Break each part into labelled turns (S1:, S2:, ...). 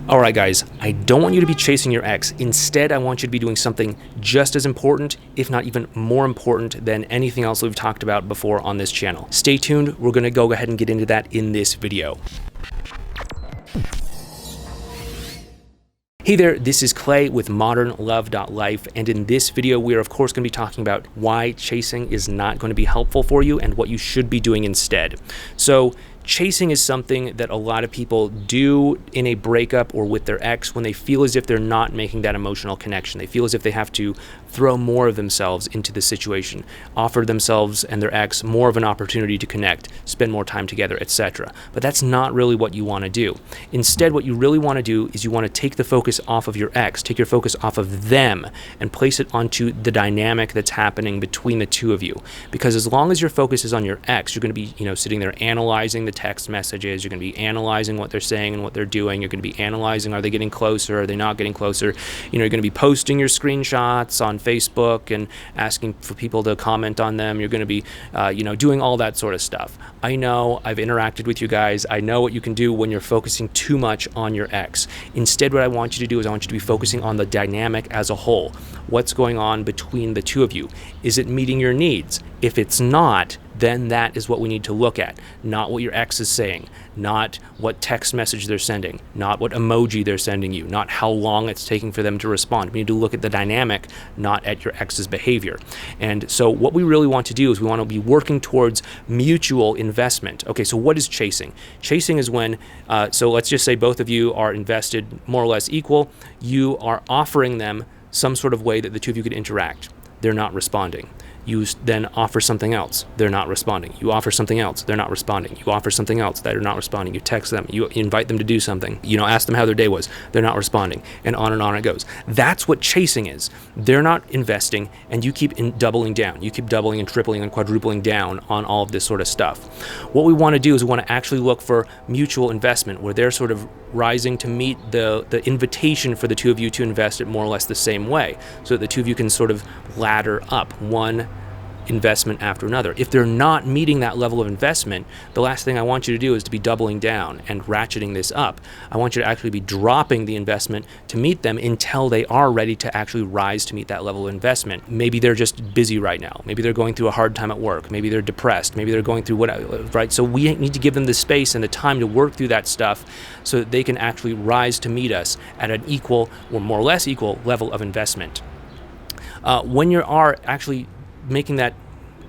S1: All right, guys, I don't want you to be chasing your ex. Instead, I want you to be doing something just as important, if not even more important than anything else we've talked about before on this channel. Stay tuned. We're going to go ahead and get into that in this video. Hey there, this is Clay with modernlove.life, and in this video we are of course going to be talking about why chasing is not going to be helpful for you and what you should be doing instead. So chasing is something that a lot of people do in a breakup or with their ex when they feel as if they're not making that emotional connection. They feel as if they have to throw more of themselves into the situation, offer themselves and their ex more of an opportunity to connect, spend more time together, etc. But that's not really what you want to do. Instead, what you really want to do is you want to take the focus off of your ex, take your focus off of them, and place it onto the dynamic that's happening between the two of you. Because as long as your focus is on your ex, you're going to be, sitting there analyzing the text messages, you're going to be analyzing what they're saying and what they're doing, you're going to be analyzing, are they getting closer, are they not getting closer, you're going to be posting your screenshots on Facebook and asking for people to comment on them, you're going to be doing all that sort of stuff. I know, I've interacted with you guys, I know what you can do when you're focusing too much on your ex. Instead, what I want you to do is I want you to be focusing on the dynamic as a whole. What's going on between the two of you? Is it meeting your needs? If it's not, then that is what we need to look at. Not what your ex is saying, not what text message they're sending, not what emoji they're sending you, not how long it's taking for them to respond. We need to look at the dynamic, not at your ex's behavior. And so what we really want to do is we want to be working towards mutual investment. Okay, so what is chasing? Chasing is when, so let's just say both of you are invested more or less equal. You are offering them some sort of way that the two of you could interact. They're not responding. You then offer something else, they're not responding. You offer something else, they're not responding. You offer something else, they're not responding. You text them, you invite them to do something, ask them how their day was, they're not responding, and on it goes. That's what chasing is. They're not investing, and you keep doubling down. You keep doubling and tripling and quadrupling down on all of this sort of stuff. What we want to do is we want to actually look for mutual investment, where they're sort of rising to meet the invitation for the two of you to invest it more or less the same way, so that the two of you can sort of ladder up one investment after another. If they're not meeting that level of investment, the last thing I want you to do is to be doubling down and ratcheting this up. I want you to actually be dropping the investment to meet them until they are ready to actually rise to meet that level of investment. Maybe they're just busy right now. Maybe they're going through a hard time at work. Maybe they're depressed. Maybe they're going through whatever, right? So we need to give them the space and the time to work through that stuff so that they can actually rise to meet us at an equal or more or less equal level of investment. When you are actually making that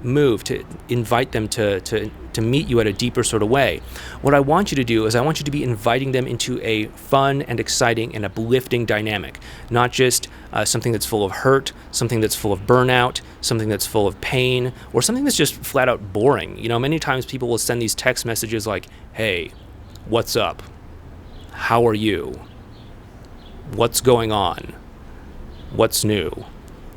S1: move to invite them to meet you at a deeper sort of way, what I want you to do is I want you to be inviting them into a fun and exciting and uplifting dynamic, not just something that's full of hurt, something that's full of burnout, something that's full of pain, or something that's just flat out boring. Many times people will send these text messages like, hey, what's up? How are you? What's going on? What's new?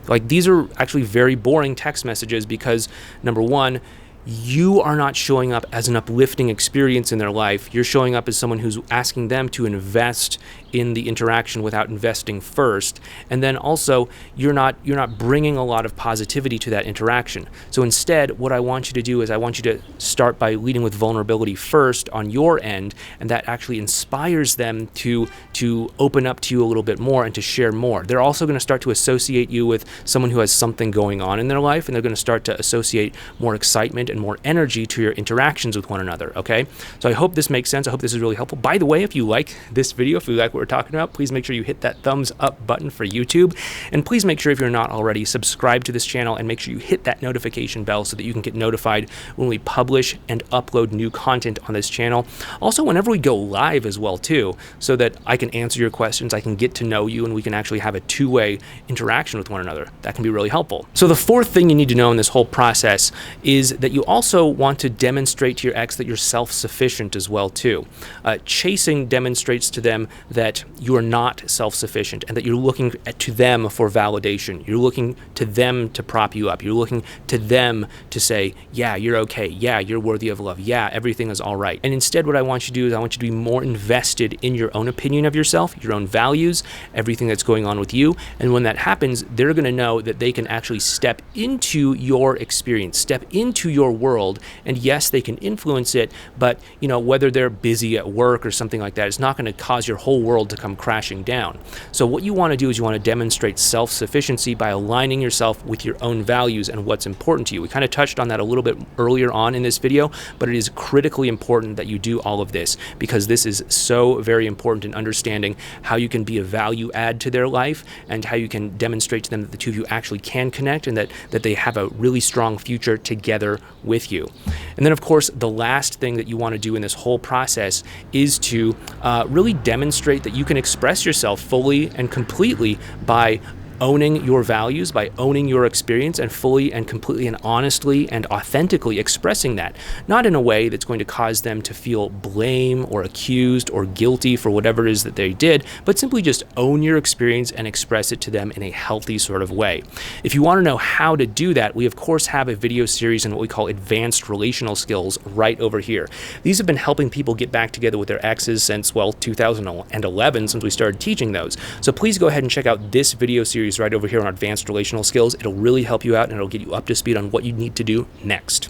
S1: Like, these are actually very boring text messages because, number one, you are not showing up as an uplifting experience in their life. You're showing up as someone who's asking them to invest in the interaction without investing first. And then also, you're not bringing a lot of positivity to that interaction. So instead, what I want you to do is I want you to start by leading with vulnerability first on your end, and that actually inspires them to open up to you a little bit more and to share more. They're also going to start to associate you with someone who has something going on in their life, and they're going to start to associate more excitement and more energy to your interactions with one another, okay? So I hope this makes sense. I hope this is really helpful. By the way, if you like this video, if you like what we're talking about, please make sure you hit that thumbs up button for YouTube. And please make sure, if you're not already, subscribe to this channel and make sure you hit that notification bell so that you can get notified when we publish and upload new content on this channel. Also, whenever we go live as well too, so that I can answer your questions, I can get to know you, and we can actually have a two-way interaction with one another. That can be really helpful. So the fourth thing you need to know in this whole process is that you also want to demonstrate to your ex that you're self-sufficient as well too. Chasing demonstrates to them that you are not self-sufficient and that you're looking to them for validation. You're looking to them to prop you up. You're looking to them to say, yeah, you're okay. Yeah, you're worthy of love. Yeah, everything is all right. And instead, what I want you to do is I want you to be more invested in your own opinion of yourself, your own values, everything that's going on with you. And when that happens, they're going to know that they can actually step into your experience, step into your world. And yes, they can influence it, but whether they're busy at work or something like that, it's not going to cause your whole world world to come crashing down. So what you want to do is you want to demonstrate self-sufficiency by aligning yourself with your own values and what's important to you. We kind of touched on that a little bit earlier on in this video, but it is critically important that you do all of this, because this is so very important in understanding how you can be a value add to their life and how you can demonstrate to them that the two of you actually can connect and that they have a really strong future together with you. And then, of course, the last thing that you want to do in this whole process is to really demonstrate that you can express yourself fully and completely by owning your values, by owning your experience and fully and completely and honestly and authentically expressing that. Not in a way that's going to cause them to feel blame or accused or guilty for whatever it is that they did, but simply just own your experience and express it to them in a healthy sort of way. If you want to know how to do that, we of course have a video series in what we call advanced relational skills right over here. These have been helping people get back together with their exes since, well, 2011, since we started teaching those. So please go ahead and check out this video series right over here on advanced relational skills. It'll really help you out and it'll get you up to speed on what you need to do next.